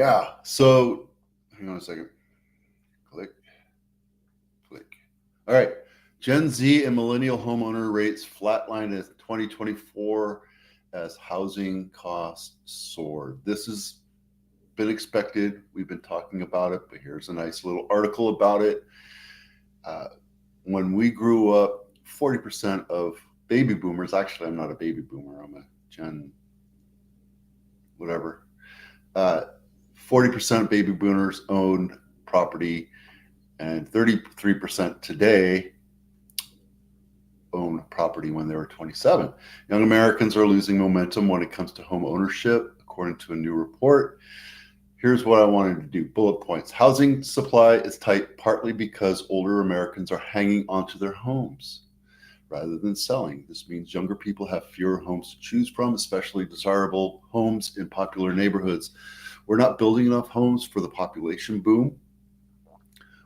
Yeah. So hang on a second. Click, click. All right. Gen Z and millennial homeowner rates flatlined in 2024 as housing costs soared. This has been expected. We've been talking about it, but here's a nice little article about it. Uh, when we grew up, 40% of baby boomers, actually, I'm not a baby boomer, I'm a Gen whatever. 40% of baby boomers owned property, and 33% today own property when they were 27. Young Americans are losing momentum when it comes to home ownership, according to a new report. Here's what I wanted to do. Bullet points. Housing supply is tight partly because older Americans are hanging onto their homes rather than selling. This means younger people have fewer homes to choose from, especially desirable homes in popular neighborhoods. We're not building enough homes for the population boom.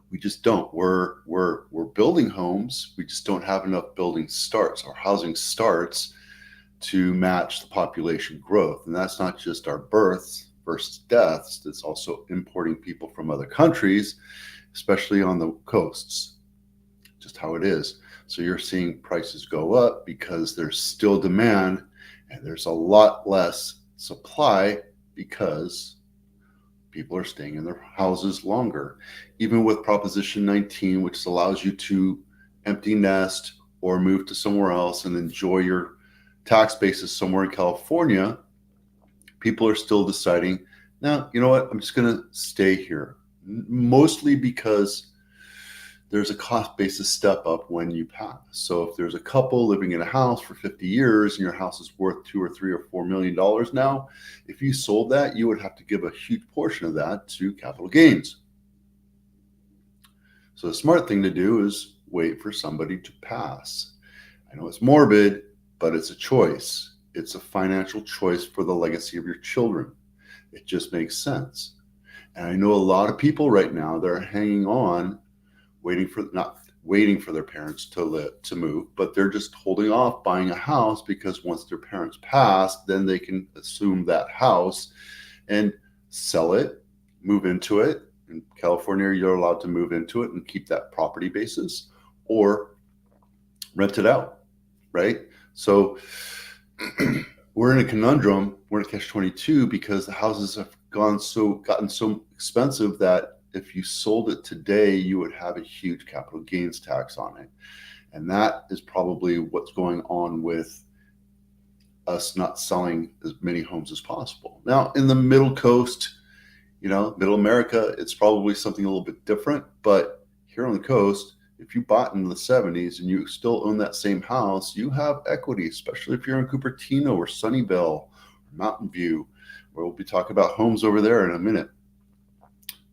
We just don't. We're building homes. We just don't have enough building starts or housing starts to match the population growth. And that's not just our births versus deaths. It's also importing people from other countries, especially on the coasts. Just how it is. So you're seeing prices go up because there's still demand and there's a lot less supply because people are staying in their houses longer. Even with Proposition 19, which allows you to empty nest or move to somewhere else and enjoy your tax basis somewhere in California, people are still deciding, now, you know what, I'm just going to stay here. Mostly because there's a cost basis step up when you pass. So if there's a couple living in a house for 50 years and your house is worth $2 or $3 or $4 million now, if you sold that, you would have to give a huge portion of that to capital gains. So the smart thing to do is wait for somebody to pass. I know it's morbid, but it's a choice. It's a financial choice for the legacy of your children. It just makes sense. And I know a lot of people right now that are hanging on, not waiting for their parents to move, but they're just holding off buying a house because once their parents pass, then they can assume that house and sell it, move into it. In California, you're allowed to move into it and keep that property basis or rent it out, right? So we're in a conundrum. We're in a catch-22 because the houses have gotten so expensive that if you sold it today, you would have a huge capital gains tax on it. And that is probably what's going on with us not selling as many homes as possible. Now, in the middle coast, middle America, it's probably something a little bit different. But here on the coast, if you bought in the 70s and you still own that same house, you have equity, especially if you're in Cupertino or Sunnyvale or Mountain View, where we'll be talking about homes over there in a minute.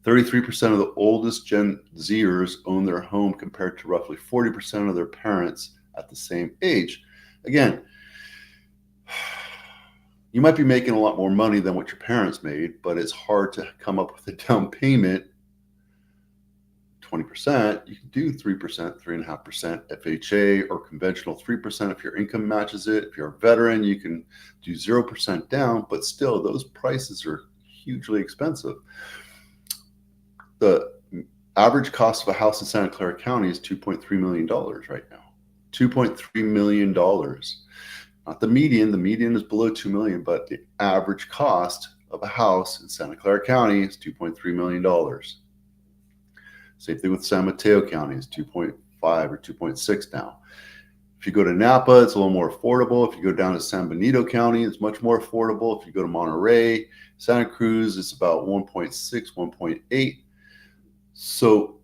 33% of the oldest Gen Zers own their home compared to roughly 40% of their parents at the same age. Again, you might be making a lot more money than what your parents made, but it's hard to come up with a down payment. 20%, you can do 3%, 3.5% FHA or conventional 3% if your income matches it. If you're a veteran, you can do 0% down, but still those prices are hugely expensive. The average cost of a house in Santa Clara County is $2.3 million right now. $2.3 million. Not the median. The median is below $2 million, but the average cost of a house in Santa Clara County is $2.3 million. Same thing with San Mateo County is 2.5 or 2.6 now. If you go to Napa, it's a little more affordable. If you go down to San Benito County, it's much more affordable. If you go to Monterey, Santa Cruz, it's about 1.6, 1.8. So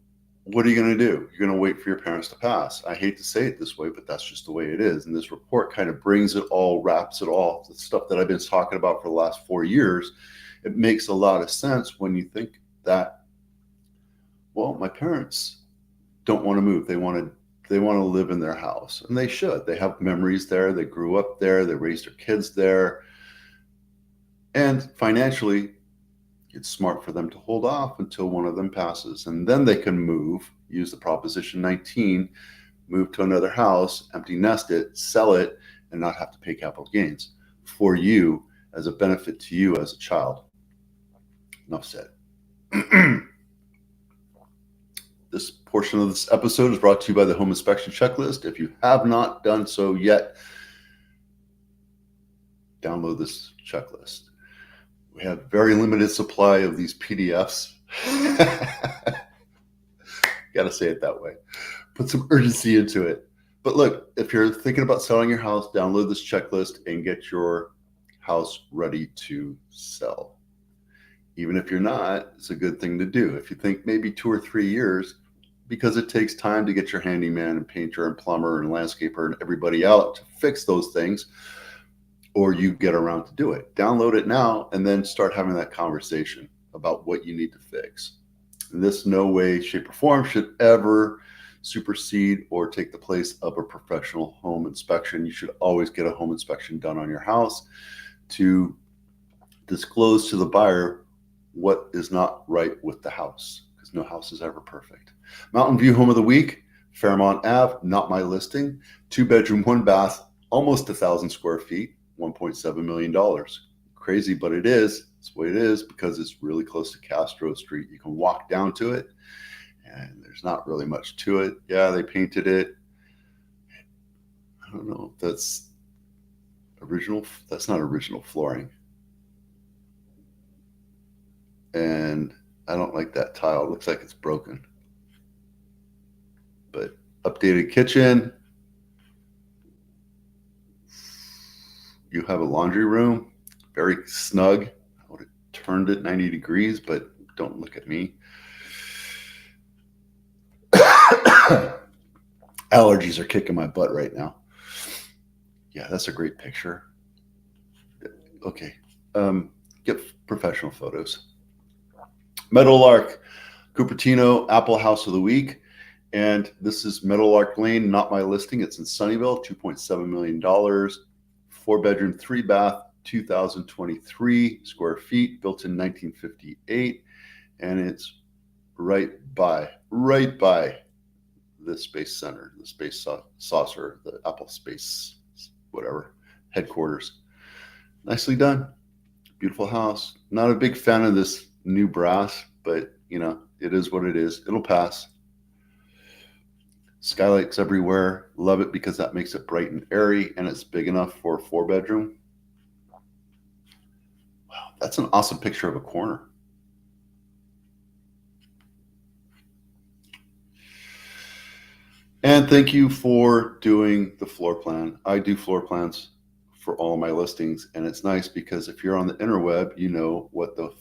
what are you going to do? You're going to wait for your parents to pass. I hate to say it this way, but that's just the way it is. And this report kind of brings it all, wraps it all, the stuff that I've been talking about for the last 4 years. It makes a lot of sense when you think that, well, my parents don't want to move. They want to live in their house, and they should. They have memories there. They grew up there. They raised their kids there. And financially, it's smart for them to hold off until one of them passes, and then they can move, use the Proposition 19, move to another house, empty nest it, sell it, and not have to pay capital gains for you as a benefit to you as a child. enough said. This portion of this episode is brought to you by the Home Inspection Checklist. If you have not done so yet, download this checklist. We have very limited supply of these PDFs. Gotta say it that way. Put some urgency into it. But look, if you're thinking about selling your house, download this checklist and get your house ready to sell. Even if you're not, it's a good thing to do. If you think maybe 2 or 3 years, because it takes time to get your handyman and painter and plumber and landscaper and everybody out to fix those things, or you get around to do it. Download it now and then start having that conversation about what you need to fix. And this no way, shape, or form should ever supersede or take the place of a professional home inspection. You should always get a home inspection done on your house to disclose to the buyer what is not right with the house, because no house is ever perfect. Mountain View Home of the Week, Fairmont Ave, not my listing, 2-bedroom, 1 bath, almost 1,000 square feet, $1.7 million. Crazy, but it is. It's the way it is because it's really close to Castro Street. You can walk down to it, and there's not really much to it. Yeah, they painted it. I don't know if that's original. That's not original flooring. And I don't like that tile. It looks like it's broken. But updated kitchen. You have a laundry room, very snug. I would have turned it 90 degrees, but don't look at me. Allergies are kicking my butt right now. Yeah, that's a great picture. Okay, get professional photos. Meadowlark, Cupertino, Apple House of the Week. And this is Meadowlark Lane, not my listing. It's in Sunnyvale, $2.7 million. 4-bedroom, 3-bath, 2,023 square feet, built in 1958. And it's right by the Space Center, the Space Saucer, the Apple Space, whatever, headquarters. Nicely done. Beautiful house. Not a big fan of this new brass, but you know, it is what it is. It'll pass. Skylights everywhere. Love it because that makes it bright and airy, and it's big enough for a 4-bedroom. Wow, that's an awesome picture of a corner. And thank you for doing the floor plan. I do floor plans for all my listings, and it's nice because if you're on the interweb, you know what the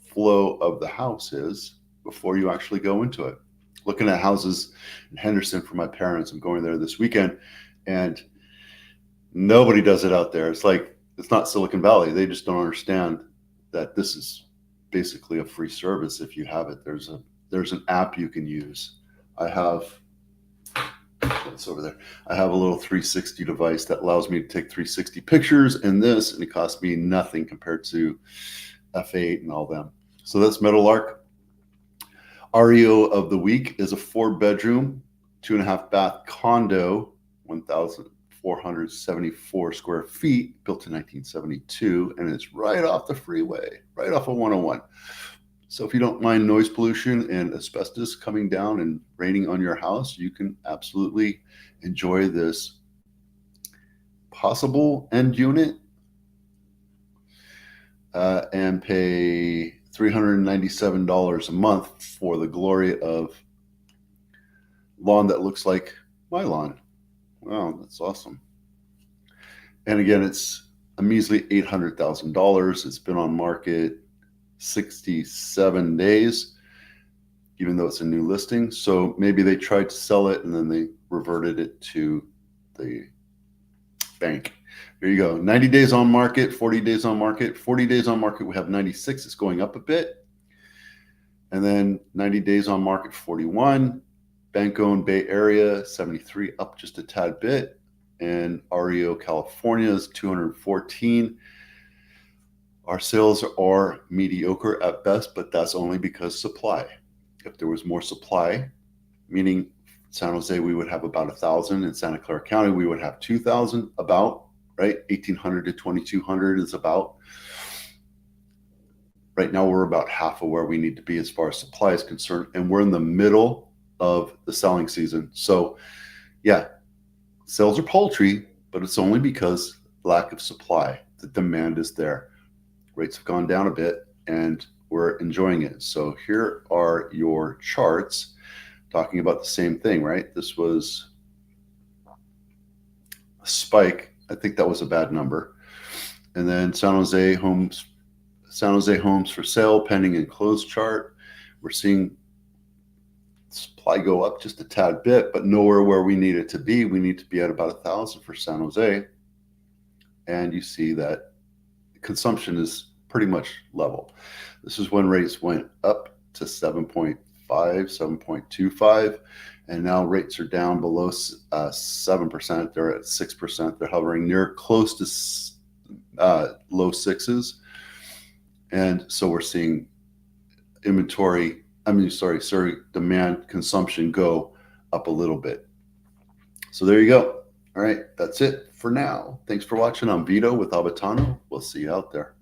flow of the house is before you actually go into it. Looking at houses in Henderson for my parents. I'm going there this weekend, and nobody does it out there. It's like, it's not Silicon Valley. They just don't understand that this is basically a free service if you have it. There's an app you can use. I have, it's over there. I have a little 360 device that allows me to take 360 pictures in this, and it costs me nothing compared to F8 and all them. So that's Meadowlark. REO of the week is a 4-bedroom, 2.5 bath condo, 1,474 square feet, built in 1972, and it's right off the freeway, right off of 101. So if you don't mind noise pollution and asbestos coming down and raining on your house, you can absolutely enjoy this possible end unit and pay $397 a month for the glory of lawn that looks like my lawn. Wow, that's awesome. And again, it's a measly $800,000. It's been on market 67 days, even though it's a new listing. So maybe they tried to sell it and then they reverted it to the bank. Here you go. 90 days on market, 40 days on market. 40 days on market, we have 96. It's going up a bit. And then 90 days on market, 41. Bank-owned Bay Area, 73, up just a tad bit. And REO California is 214. Our sales are mediocre at best, but that's only because supply. If there was more supply, meaning San Jose, we would have about 1,000. In Santa Clara County, we would have 2,000 about, right? 1,800 to 2,200 is about. Right now, we're about half of where we need to be as far as supply is concerned, and we're in the middle of the selling season. So, yeah, sales are paltry, but it's only because lack of supply. The demand is there. Rates have gone down a bit, and we're enjoying it. So here are your charts talking about the same thing, right? This was a spike. I think that was a bad number. And then San Jose homes for sale, pending and closed chart. We're seeing supply go up just a tad bit, but nowhere where we need it to be. We need to be at about 1,000 for San Jose. And you see that consumption is pretty much level. This is when rates went up to 7.5, 7.25, and now rates are down below 7%. They're at 6%. They're hovering near close to low sixes. And so we're seeing demand, consumption go up a little bit. So there you go. All right, that's it for now. Thanks for watching. I'm Vito with Abitano. We'll see you out there.